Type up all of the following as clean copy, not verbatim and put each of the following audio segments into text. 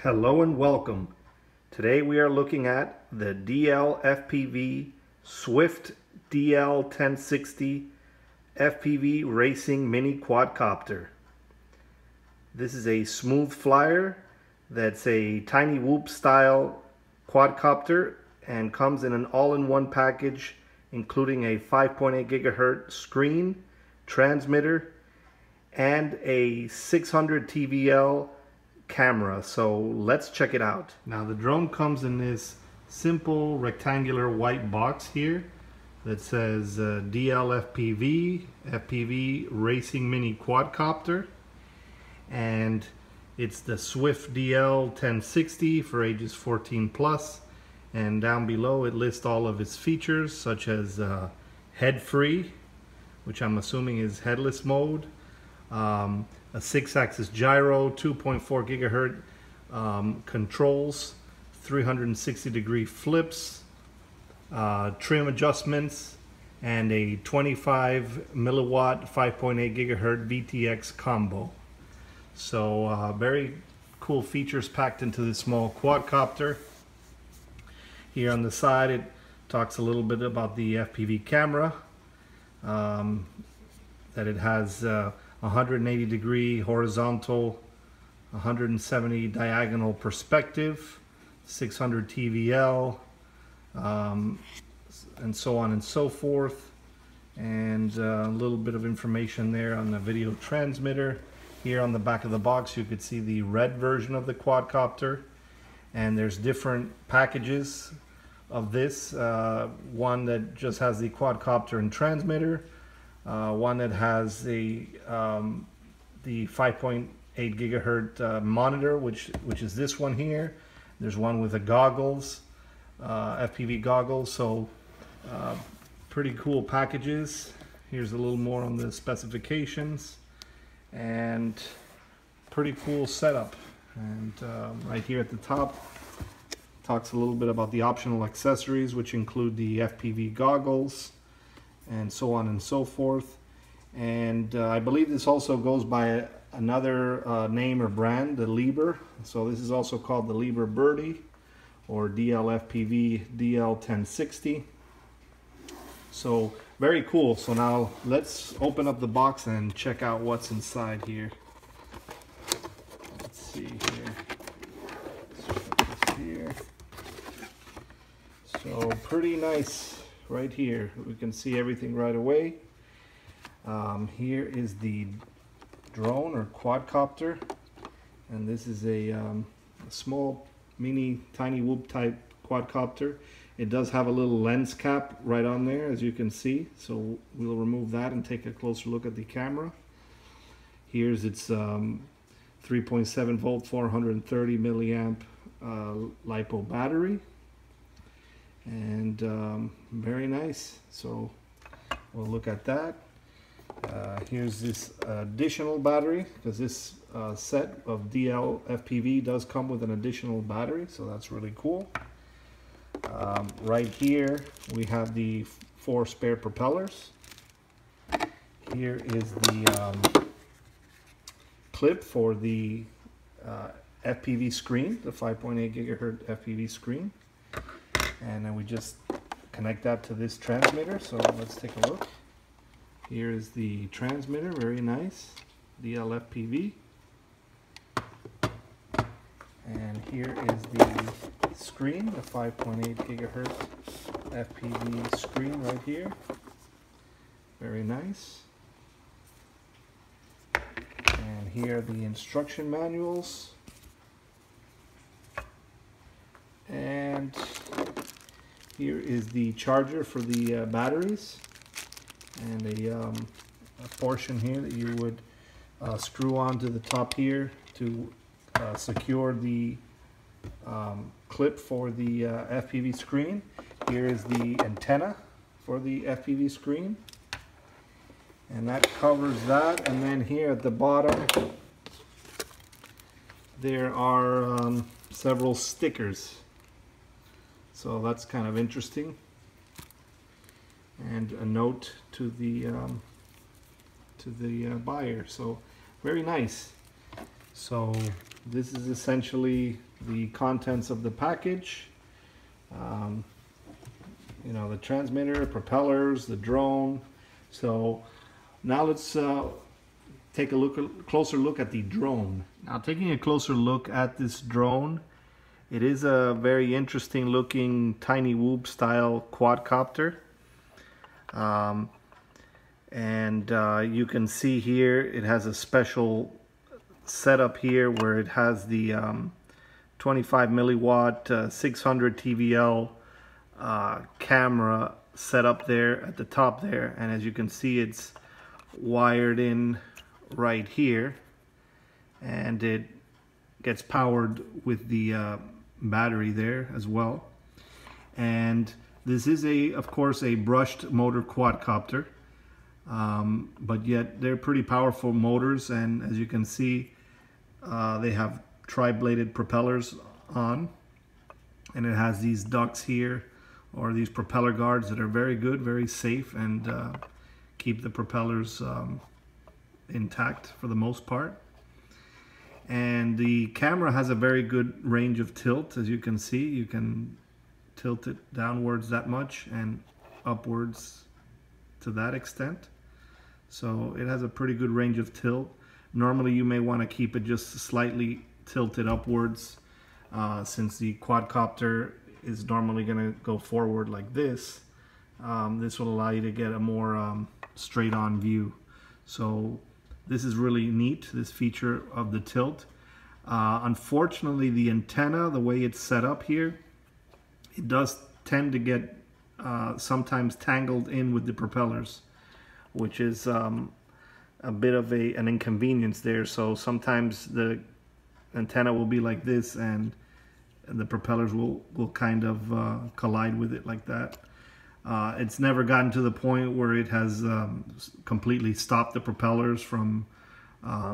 Hello and welcome. Today we are looking at the DLFPV Swift DL-1060 FPV Racing Mini Quadcopter. This is a smooth flyer that's a tiny whoop style quadcopter and comes in an all-in-one package including a 5.8 gigahertz screen, transmitter, and a 600 TVL camera. So let's check it out. Now the drone comes in this simple rectangular white box here that says DLFPV FPV Racing Mini Quadcopter, and it's the Swift DL-1060 for ages 14 plus, and down below it lists all of its features such as head free, which I'm assuming is headless mode, a 6-axis gyro, 2.4 gigahertz controls, 360-degree flips, trim adjustments, and a 25 milliwatt 5.8 gigahertz VTX combo. So very cool features packed into this small quadcopter. Here on the side it talks a little bit about the FPV camera, that it has 180 degree horizontal, 170 diagonal perspective, 600 TVL, and so on and so forth, and a little bit of information there on the video transmitter. Here on the back of the box you could see the red version of the quadcopter, and there's different packages of this, one that just has the quadcopter and transmitter, one that has the 5.8 gigahertz monitor, which is this one here. There's one with the goggles, FPV goggles. So pretty cool packages. Here's a little more on the specifications, and pretty cool setup. And right here at the top talks a little bit about the optional accessories, which include the FPV goggles and so on and so forth. And I believe this also goes by another name or brand, the Lieber. So this is also called the Lieber Birdy or DLFPV DL-1060. So very cool. So now let's open up the box and check out what's inside here. Let's see here. Let's put this here. So pretty nice. Right here we can see everything right away. Here is the drone or quadcopter, and this is a small mini tiny whoop type quadcopter. It does have a little lens cap right on there, as you can see, so we'll remove that and take a closer look at the camera. Here's its 3.7 volt 430 milliamp LiPo battery, and very nice. So we'll look at that. Here's this additional battery, because this set of DLFPV does come with an additional battery, so that's really cool. Right here we have the 4 spare propellers. Here is the clip for the FPV screen, the 5.8 gigahertz FPV screen. And then we just connect that to this transmitter. So let's take a look. Here is the transmitter, very nice, DLFPV. And here is the screen, the 5.8 gigahertz FPV screen right here. Very nice. And here are the instruction manuals. And here is the charger for the batteries, and a portion here that you would screw onto the top here to secure the clip for the FPV screen. Here is the antenna for the FPV screen, and that covers that. And then here at the bottom there are several stickers. So that's kind of interesting, and a note to the buyer. So very nice. So this is essentially the contents of the package. You know, the transmitter, propellers, the drone. So now let's take a closer look at the drone. Now, taking a closer look at this drone, it is a very interesting looking tiny whoop style quadcopter. You can see here it has a special setup here where it has the 25 milliwatt 600 TVL camera set up there at the top there, and as you can see, it's wired in right here, and it gets powered with the battery there as well. And this is of course a brushed motor quadcopter, but yet they're pretty powerful motors, and as you can see, they have tri-bladed propellers on, and it has these ducts here, or these propeller guards, that are very good, very safe, and keep the propellers intact for the most part. And the camera has a very good range of tilt. As you can see, you can tilt it downwards that much and upwards to that extent. So it has a pretty good range of tilt. Normally you may want to keep it just slightly tilted upwards, since the quadcopter is normally going to go forward like this. This will allow you to get a more straight on view. So this is really neat, this feature of the tilt. Unfortunately, the antenna, the way it's set up here, it does tend to get sometimes tangled in with the propellers, which is a bit of an inconvenience there. So sometimes the antenna will be like this, and the propellers will kind of collide with it like that. It's never gotten to the point where it has completely stopped the propellers from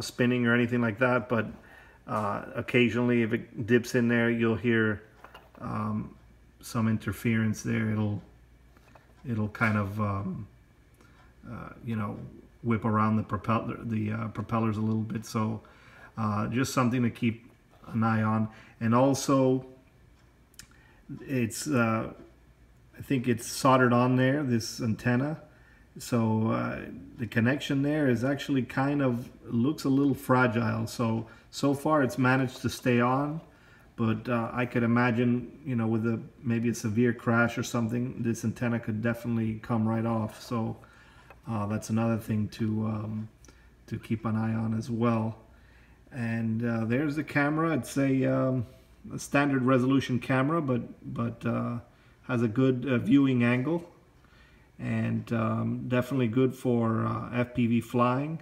spinning or anything like that, but occasionally if it dips in there, you'll hear some interference there. It'll kind of you know, whip around the propellers a little bit. So just something to keep an eye on. And also, it's I think it's soldered on there, this antenna, so the connection there is actually kind of looks a little fragile. So far it's managed to stay on, but I could imagine, you know, with maybe a severe crash or something, this antenna could definitely come right off. So that's another thing to keep an eye on as well. And there's the camera. It's a standard resolution camera, but has a good viewing angle, and definitely good for FPV flying,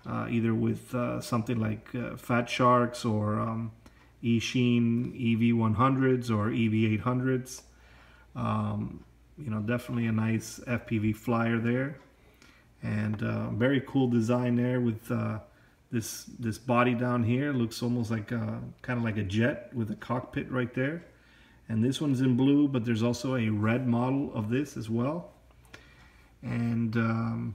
either with something like Fat Sharks or Eachine EV100s or EV800s. You know, definitely a nice FPV flyer there, and very cool design there with this body down here. Looks almost like kind of like a jet with a cockpit right there. And this one's in blue, but there's also a red model of this as well. And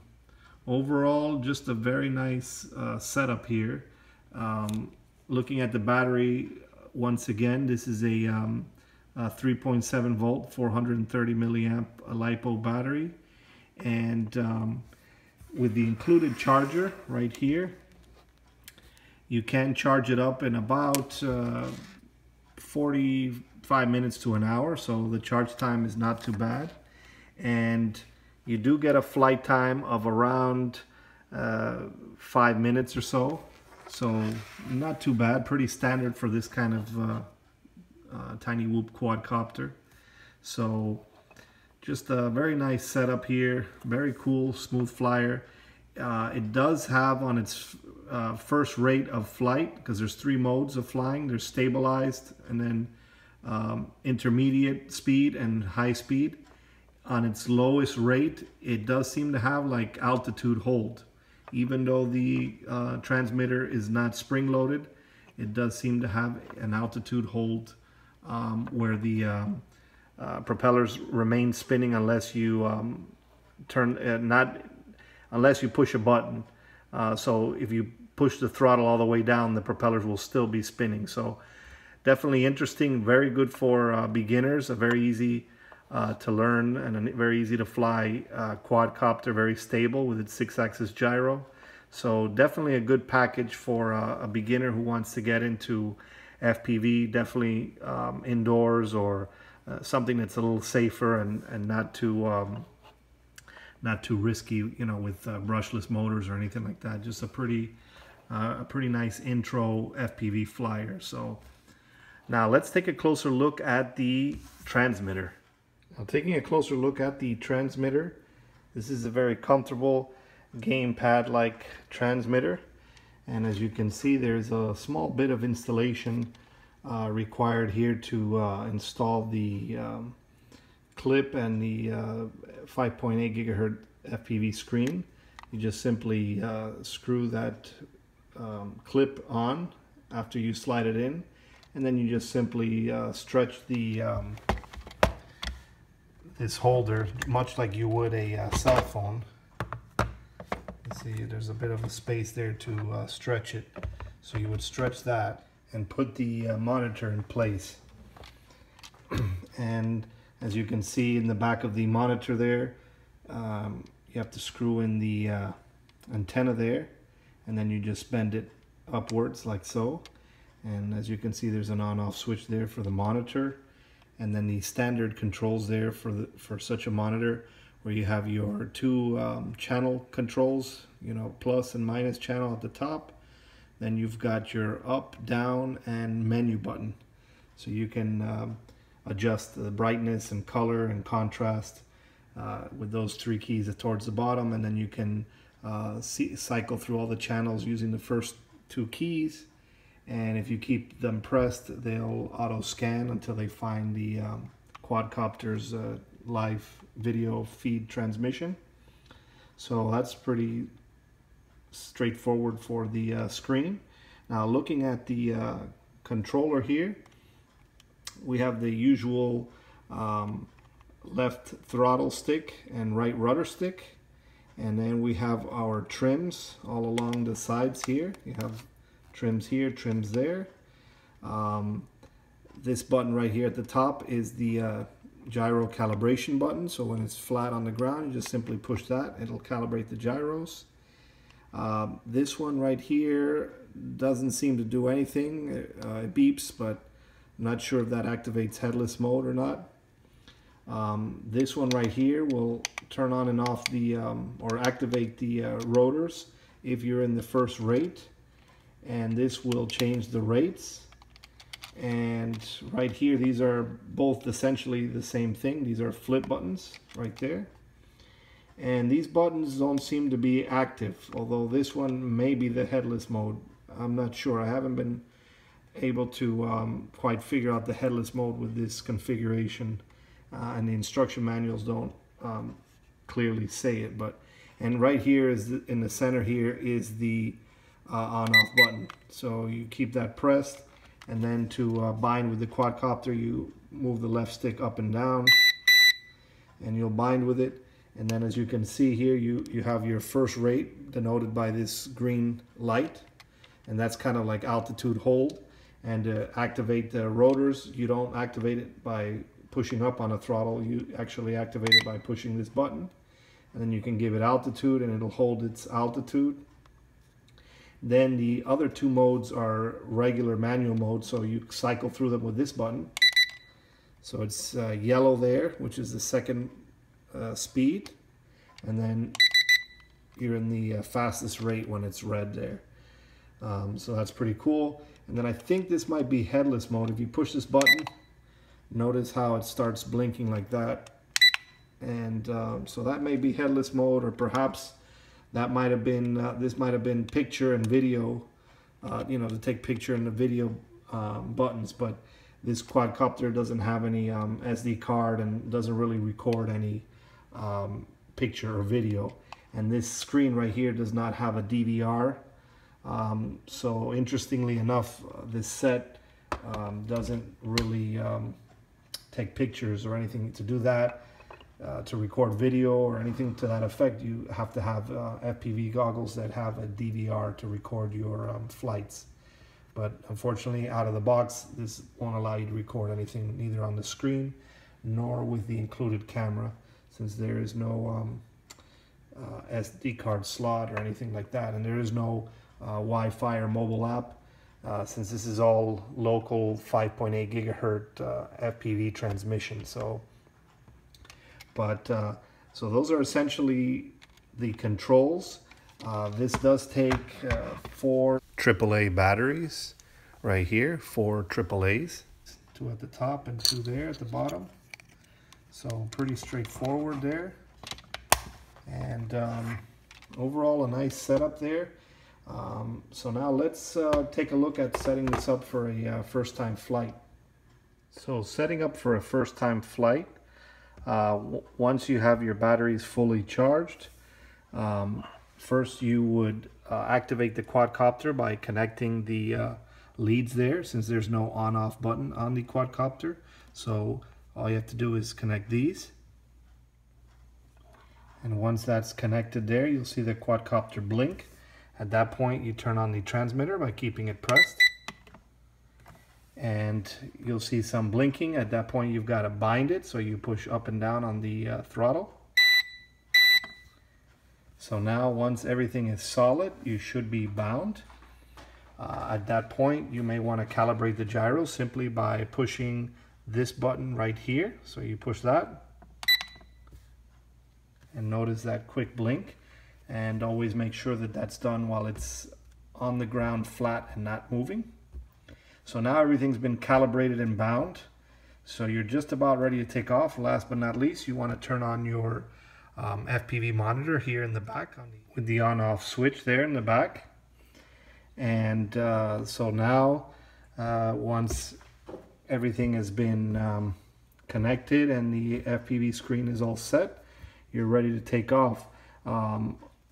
overall, just a very nice setup here. Looking at the battery, once again, this is a 3.7 volt, 430 milliamp LiPo battery. And with the included charger right here, you can charge it up in about 45 minutes to an hour, so the charge time is not too bad. And you do get a flight time of around 5 minutes or so, so not too bad, pretty standard for this kind of tiny whoop quadcopter. So just a very nice setup here, very cool, smooth flyer. It does have on its first rate of flight, because there's 3 modes of flying. There's stabilized, and then intermediate speed and high speed. On its lowest rate, it does seem to have like altitude hold. Even though the transmitter is not spring loaded, it does seem to have an altitude hold where the propellers remain spinning unless you unless you push a button. So if you push the throttle all the way down, the propellers will still be spinning. So definitely interesting, very good for beginners, a very easy to learn and a very easy to fly quadcopter, very stable with its 6-axis gyro. So definitely a good package for a beginner who wants to get into FPV, definitely indoors, or something that's a little safer and not too risky, you know, with brushless motors or anything like that. Just a pretty nice intro FPV flyer. So now let's take a closer look at the transmitter. Now, taking a closer look at the transmitter, this is a very comfortable gamepad-like transmitter, and as you can see, there's a small bit of installation required here to install the clip and the 5.8 gigahertz FPV screen. You just simply screw that clip on after you slide it in, and then you just simply stretch the this holder much like you would a cell phone. You see there's a bit of a space there to stretch it, so you would stretch that and put the monitor in place. And as you can see in the back of the monitor there, you have to screw in the antenna there, and then you just bend it upwards like so. And as you can see, there's an on-off switch there for the monitor, and then the standard controls there for such a monitor, where you have your two channel controls, you know, plus and minus channel at the top. Then you've got your up, down, and menu button, so you can adjust the brightness and color and contrast with those three keys towards the bottom, and then you can cycle through all the channels using the first two keys, and if you keep them pressed, they'll auto scan until they find the quadcopter's live video feed transmission. So that's pretty straightforward for the screen. Now, looking at the controller here, we have the usual left throttle stick and right rudder stick, and then we have our trims all along the sides here. You have trims here, trims there. This button right here at the top is the gyro calibration button, so when it's flat on the ground, you just simply push that, it'll calibrate the gyros. This one right here doesn't seem to do anything. It beeps, but I'm not sure if that activates headless mode or not. This one right here will turn on and off the or activate the rotors if you're in the first rate, and this will change the rates. And right here, these are both essentially the same thing. These are flip buttons right there, and these buttons don't seem to be active, although this one may be the headless mode. I'm not sure. I haven't been able to quite figure out the headless mode with this configuration, and the instruction manuals don't clearly say it. But and right here is in the center here is the on-off button, so you keep that pressed, and then to bind with the quadcopter, you move the left stick up and down, and you'll bind with it. And then, as you can see here, you have your first rate denoted by this green light, and that's kind of like altitude hold. And to activate the rotors, you don't activate it by pushing up on a throttle, you actually activate it by pushing this button, and then you can give it altitude and it'll hold its altitude. Then the other two modes are regular manual mode, so you cycle through them with this button. So it's yellow there, which is the second speed, and then you're in the fastest rate when it's red there. So that's pretty cool. And then I think this might be headless mode. If you push this button, notice how it starts blinking like that. And so that may be headless mode, or perhaps that might have been, this might have been picture and video, you know, to take picture and the video buttons. But this quadcopter doesn't have any SD card and doesn't really record any picture or video. And this screen right here does not have a DVR. So interestingly enough, this set doesn't really take pictures or anything. To do that, to record video or anything to that effect, you have to have FPV goggles that have a DVR to record your flights. But unfortunately, out of the box, this won't allow you to record anything, neither on the screen nor with the included camera, since there is no SD card slot or anything like that, and there is no Wi-Fi or mobile app, since this is all local 5.8 gigahertz FPV transmission. So those are essentially the controls. This does take 4 AAA batteries right here, 4 AAAs, 2 at the top and 2 there at the bottom. So pretty straightforward there. And overall a nice setup there. So now let's take a look at setting this up for a first time flight. So setting up for a first time flight, once you have your batteries fully charged, first you would activate the quadcopter by connecting the leads there, since there's no on-off button on the quadcopter. So all you have to do is connect these. And once that's connected there, you'll see the quadcopter blink. At that point, you turn on the transmitter by keeping it pressed. And you'll see some blinking. At that point, you've got to bind it, so you push up and down on the throttle. So now, once everything is solid, you should be bound. At that point, you may want to calibrate the gyro simply by pushing this button right here. So you push that. And notice that quick blink, and always make sure that that's done while it's on the ground flat and not moving. So now everything's been calibrated and bound, so you're just about ready to take off. Last but not least, you want to turn on your FPV monitor here in the back with the on-off switch there in the back. And so now once everything has been connected and the FPV screen is all set, you're ready to take off.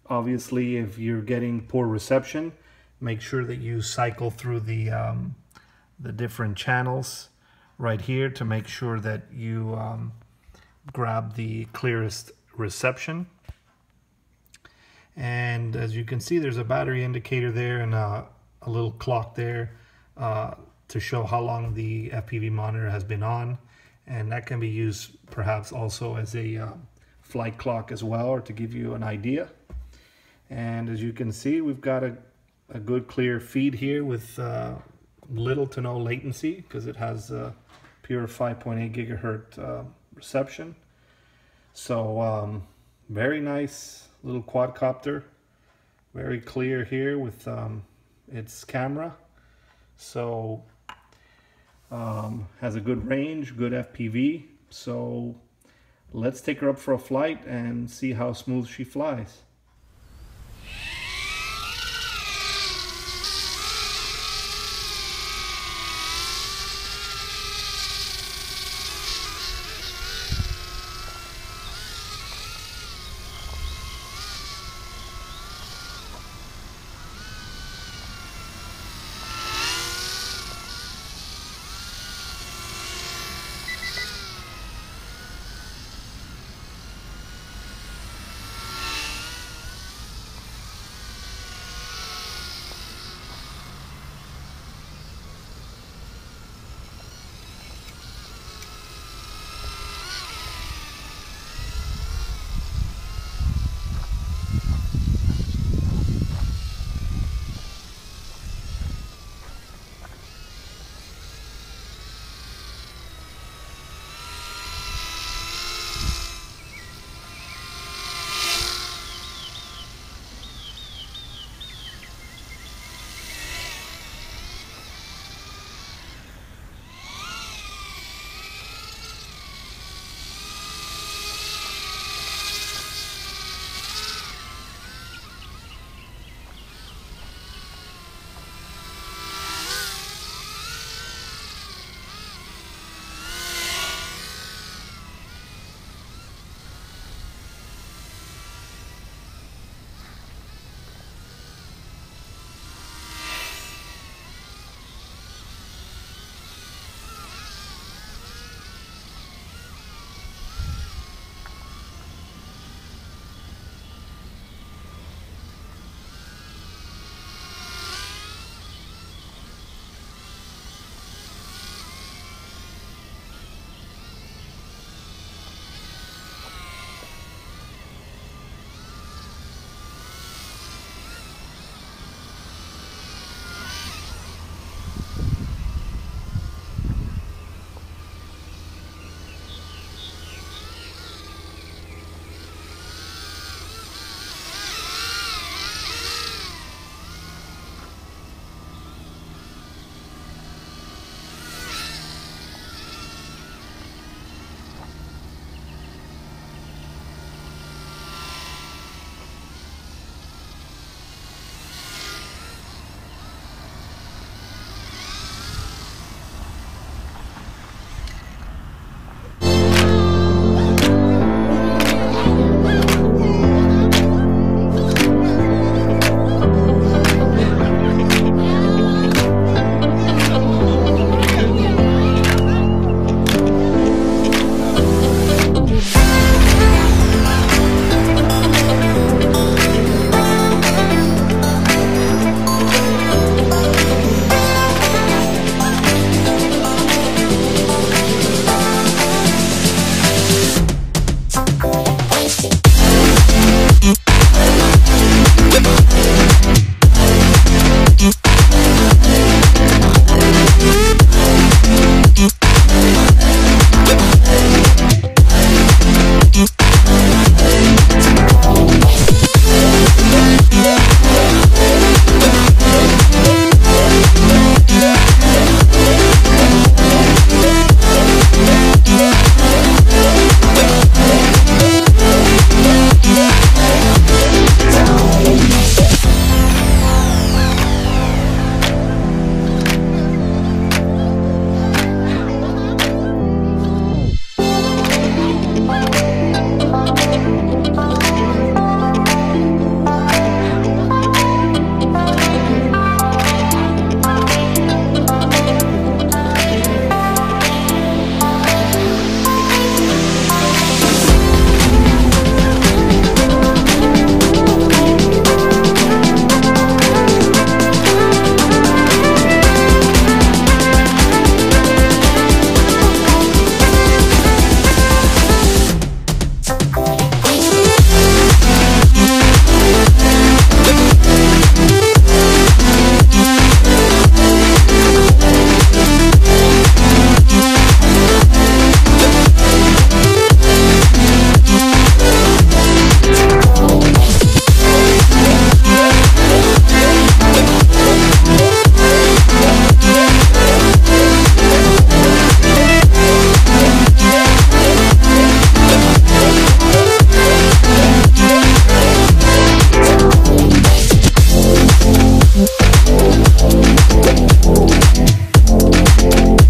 Obviously, if you're getting poor reception, make sure that you cycle through the different channels right here to make sure that you grab the clearest reception. And as you can see, there's a battery indicator there and a little clock there to show how long the FPV monitor has been on, and that can be used perhaps also as a flight clock as well, or to give you an idea. And as you can see, we've got a good clear feed here with little to no latency, because it has pure 5.8 gigahertz reception. So very nice little quadcopter, very clear here with its camera. So has a good range, good FPV. So let's take her up for a flight and see how smooth she flies.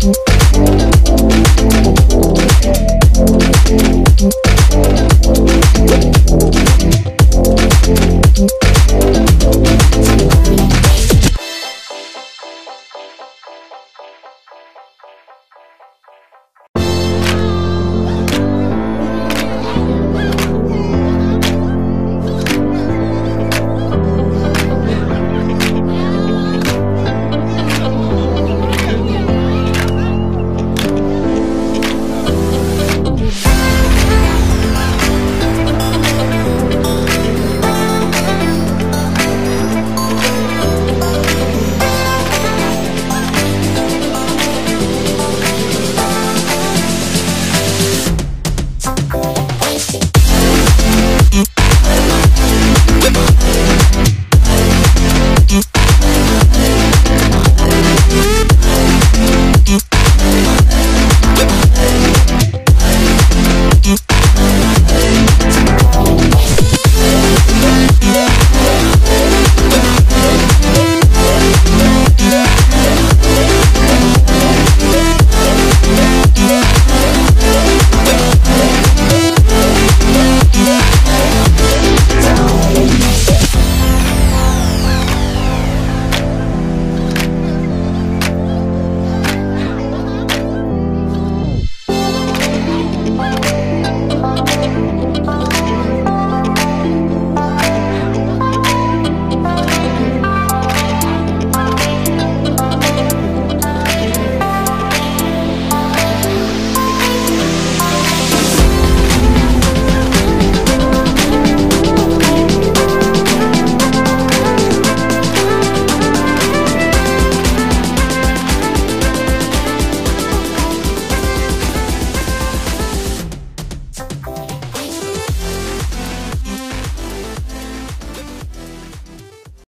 you.